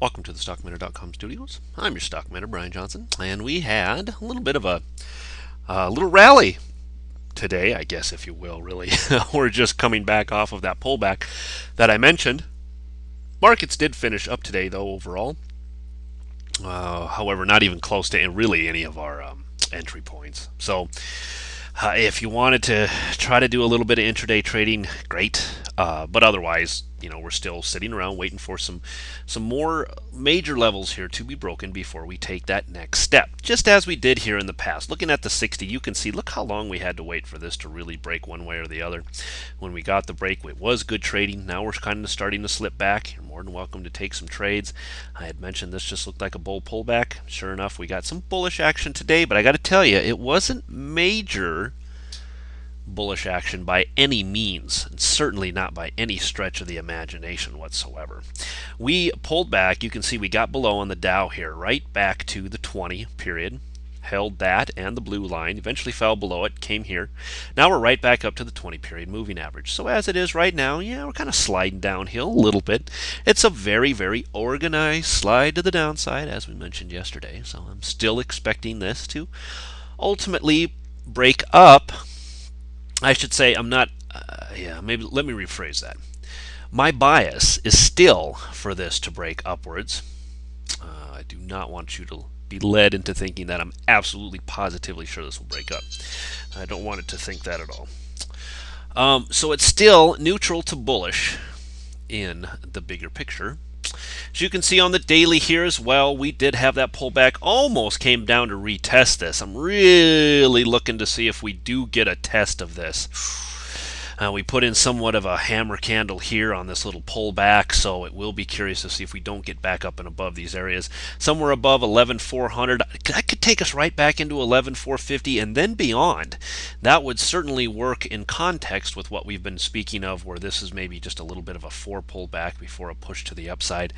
Welcome to the StockMiner.com studios. I'm your StockMiner, Brian Johnson, and we had a little bit of a little rally today, I guess, if you will, really. We're just coming back off of that pullback that I mentioned. Markets did finish up today, though, overall. However, not even close to really any of our entry points. So, if you wanted to try to do a little bit of intraday trading, great. But otherwise, we're still sitting around waiting for some more major levels here to be broken before we take that next step. Just as we did here in the past. Looking at the 60, you can see, look how long we had to wait for this to really break one way or the other. When we got the break, it was good trading. Now we're kind of starting to slip back. You're more than welcome to take some trades. I had mentioned this just looked like a bull pullback. Sure enough, we got some bullish action today, but I got to tell you, it wasn't major bullish action by any means, and certainly not by any stretch of the imagination whatsoever. We pulled back. You can see we got below on the Dow here, right back to the 20 period, held that and the blue line, eventually fell below it, came here. Now we're right back up to the 20 period moving average. So as it is right now, we're kind of sliding downhill a little bit. It's a very, very organized slide to the downside, as we mentioned yesterday. So I'm still expecting this to ultimately break up. I should say I'm not, maybe let me rephrase that. My bias is still for this to break upwards. I do not want you to be led into thinking that I'm absolutely positively sure this will break up. I don't want it to think that at all. So it's still neutral to bullish in the bigger picture. As you can see on the daily here as well, we did have that pullback. Almost came down to retest this. I'm really looking to see if we do get a test of this. We put in somewhat of a hammer candle here on this little pullback, so it will be curious to see if we don't get back up and above these areas. Somewhere above 11,400, that could take us right back into 11,450 and then beyond. That would certainly work in context with what we've been speaking of, where this is maybe just a little bit of a 4 pullback before a push to the upside.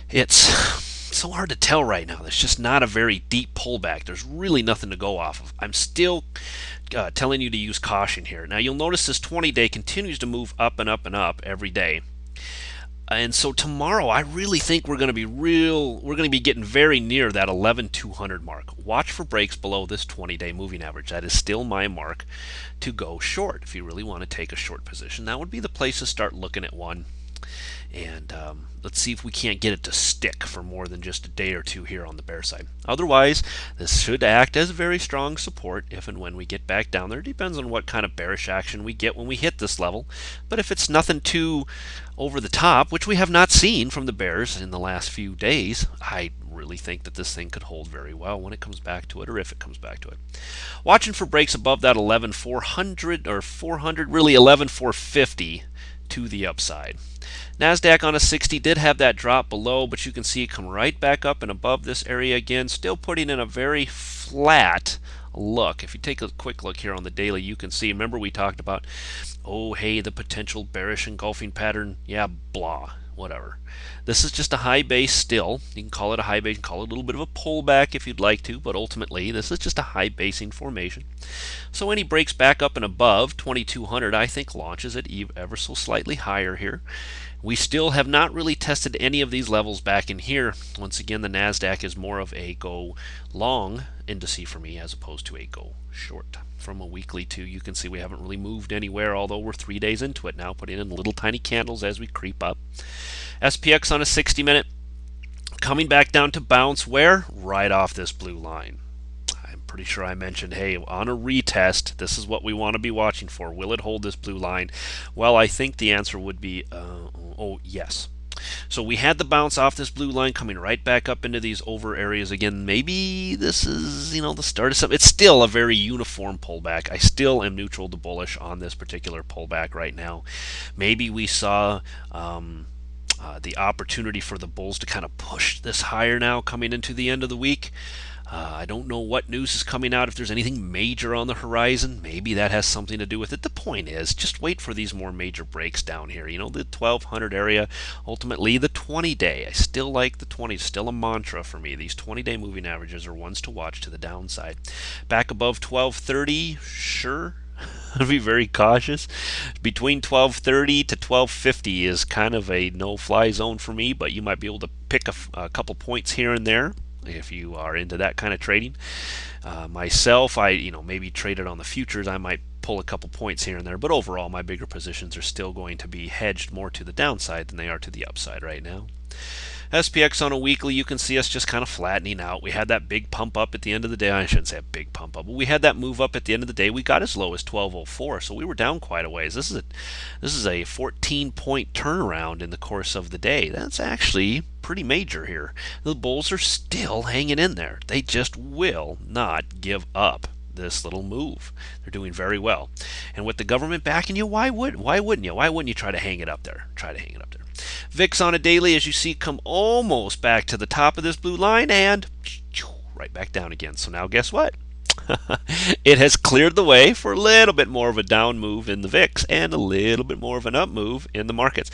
It's so hard to tell right now. There's just not a very deep pullback. There's really nothing to go off of. I'm still telling you to use caution here. Now you'll notice this 20-day continues to move up and up and up every day. And so tomorrow, I really think we're going to be getting very near that 11,200 mark. Watch for breaks below this 20-day moving average. That is still my mark to go short. If you really want to take a short position, that would be the place to start looking at one. And let's see if we can't get it to stick for more than just a day or two here on the bear side. Otherwise, this should act as very strong support if and when we get back down there. It depends on what kind of bearish action we get when we hit this level. But if it's nothing too over the top, which we have not seen from the bears in the last few days, I really think that this thing could hold very well when it comes back to it, or if it comes back to it. Watching for breaks above that 11,400 or 400, really 11,450 to the upside. NASDAQ on a 60 did have that drop below, but you can see it come right back up and above this area again, still putting in a very flat look. If you take a quick look here on the daily, you can see, remember we talked about, oh hey, the potential bearish engulfing pattern, yeah, blah, whatever. This is just a high base still. You can call it a high base, call it a little bit of a pullback if you'd like to, but ultimately this is just a high basing formation. So any breaks back up and above 2200, I think launches it ever so slightly higher here. We still have not really tested any of these levels back in here. Once again, the NASDAQ is more of a go long indice for me as opposed to a go short. From a weekly to, you can see we haven't really moved anywhere, although we're 3 days into it now, putting in little tiny candles as we creep up. SPX on a 60-minute coming back down to bounce where? Right off this blue line. I'm pretty sure I mentioned, hey, on a retest, this is what we want to be watching for. Will it hold this blue line? Well, I think the answer would be, oh, yes. So we had the bounce off this blue line coming right back up into these over areas again. Maybe this is, the start of something. It's still a very uniform pullback. I still am neutral to bullish on this particular pullback right now. Maybe we saw the opportunity for the bulls to kind of push this higher now coming into the end of the week. I don't know what news is coming out. If there's anything major on the horizon, maybe that has something to do with it. The point is, just wait for these more major breaks down here. The 1200 area, ultimately the 20-day. I still like the 20. Still a mantra for me. These 20-day moving averages are ones to watch to the downside. Back above 1230, sure. Be very cautious. Between 1230 to 1250 is kind of a no-fly zone for me, but you might be able to pick a couple points here and there if you are into that kind of trading. Myself, I maybe traded on the futures. I might pull a couple points here and there, but overall, my bigger positions are still going to be hedged more to the downside than they are to the upside right now. SPX on a weekly, you can see us just kind of flattening out. We had that big pump up at the end of the day. I shouldn't say a big pump up, but we had that move up at the end of the day. We got as low as 1204, so we were down quite a ways. This is a 14-point turnaround in the course of the day. That's actually pretty major here. The bulls are still hanging in there. They just will not give up this little move. They're doing very well. And with the government backing you, why wouldn't you? Why wouldn't you try to hang it up there? Try to hang it up there. VIX on a daily, as you see, come almost back to the top of this blue line and right back down again. So now guess what? It has cleared the way for a little bit more of a down move in the VIX and a little bit more of an up move in the markets.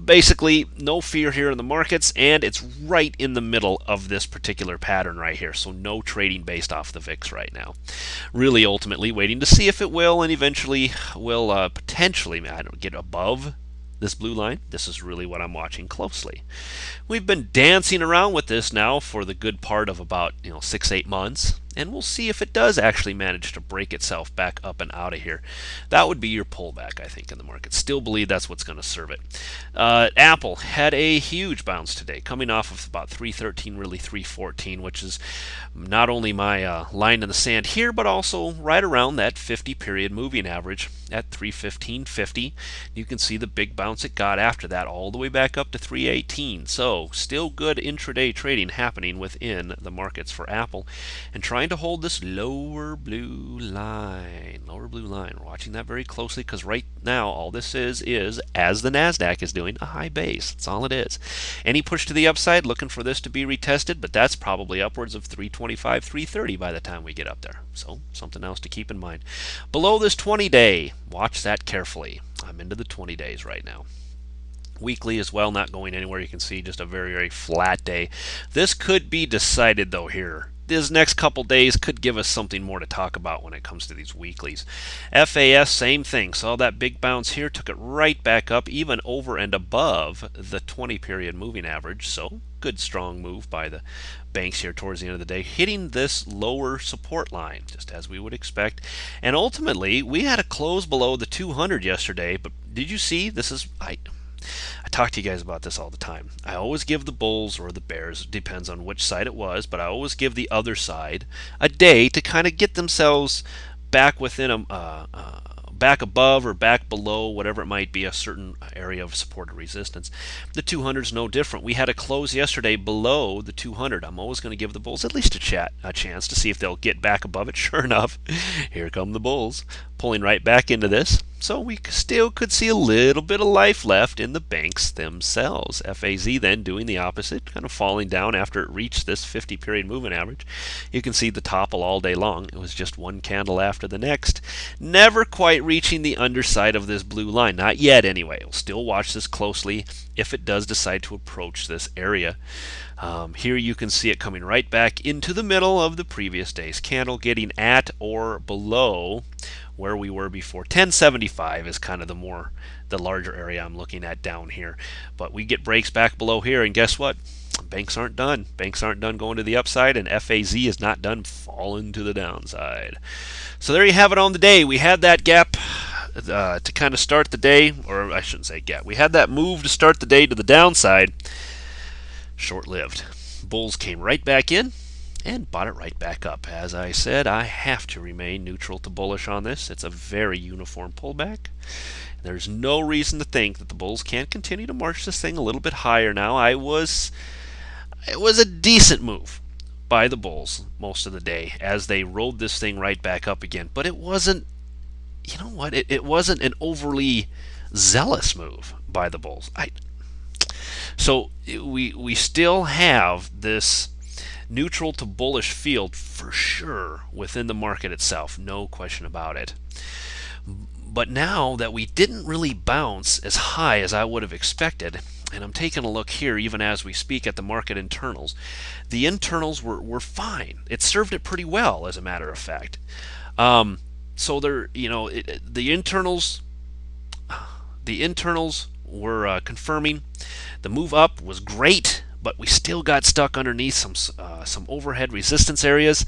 Basically, no fear here in the markets, and it's right in the middle of this particular pattern right here. So no trading based off the VIX right now. Really, ultimately, waiting to see if it will, and eventually will potentially, get above this blue line. This is really what I'm watching closely. We've been dancing around with this now for the good part of about 6-8 months, and we'll see if it does actually manage to break itself back up and out of here. That would be your pullback, I think, in the market. Still believe that's what's going to serve it. Apple had a huge bounce today, coming off of about 313, really 314, which is not only my line in the sand here, but also right around that 50-period moving average at 315.50. You can see the big bounce it got after that, all the way back up to 318. So still good intraday trading happening within the markets for Apple, and trying to hold this lower blue line. We're watching that very closely, because right now all this is as the Nasdaq is doing, a high base. That's all it is. Any push to the upside, looking for this to be retested, but that's probably upwards of 325, 330 by the time we get up there. So something else to keep in mind. Below this 20-day, watch that carefully. I'm into the 20 days right now. Weekly as well, not going anywhere. You can see just a very, very flat day. This could be decided though here. These next couple days could give us something more to talk about when it comes to these weeklies. FAS, same thing. Saw that big bounce here, took it right back up, even over and above the 20-period moving average. So good strong move by the banks here towards the end of the day, hitting this lower support line, just as we would expect. And ultimately, we had a close below the 200 yesterday, but did you see? This is I talk to you guys about this all the time. I always give the bulls or the bears, it depends on which side it was, but I always give the other side a day to kind of get themselves back within back above or back below, whatever it might be, a certain area of support or resistance. The 200 is no different. We had a close yesterday below the 200. I'm always going to give the bulls at least a chance to see if they'll get back above it. Sure enough, here come the bulls, pulling right back into this. So we still could see a little bit of life left in the banks themselves. FAZ then doing the opposite, kind of falling down after it reached this 50-period moving average. You can see the topple all day long. It was just one candle after the next, never quite reaching the underside of this blue line. Not yet anyway. We'll still watch this closely if it does decide to approach this area. Here you can see it coming right back into the middle of the previous day's candle, getting at or below where we were before. 1075 is kind of the larger area I'm looking at down here. But we get breaks back below here, and guess what? Banks aren't done. Banks aren't done going to the upside, and FAZ is not done falling to the downside. So there you have it on the day. We had that gap to kind of start the day, or I shouldn't say gap. We had that move to start the day to the downside. Short-lived. Bulls came right back in and bought it right back up. As I said, I have to remain neutral to bullish on this. It's a very uniform pullback. There's no reason to think that the bulls can't continue to march this thing a little bit higher now. It was a decent move by the bulls most of the day as they rode this thing right back up again. But it wasn't, you know what, it wasn't an overly zealous move by the bulls. So we still have this neutral to bullish field for sure within the market itself, no question about it. But now that we didn't really bounce as high as I would have expected, and I'm taking a look here even as we speak at the market internals, the internals were fine. It served it pretty well, as a matter of fact. So there, the internals were confirming the move up was great, but we still got stuck underneath some overhead resistance areas.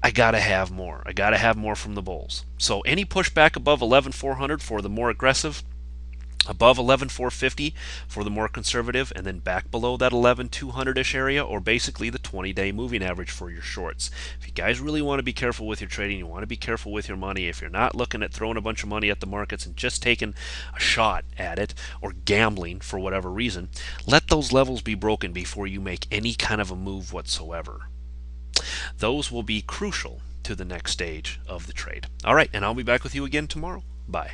I gotta have more. I gotta have more from the bulls. So any pushback above 11,400 for the more aggressive, above 11,450 for the more conservative, and then back below that 11,200-ish area, or basically the 20-day moving average for your shorts. If you guys really want to be careful with your trading, you want to be careful with your money, if you're not looking at throwing a bunch of money at the markets and just taking a shot at it or gambling for whatever reason, let those levels be broken before you make any kind of a move whatsoever. Those will be crucial to the next stage of the trade. All right, and I'll be back with you again tomorrow. Bye.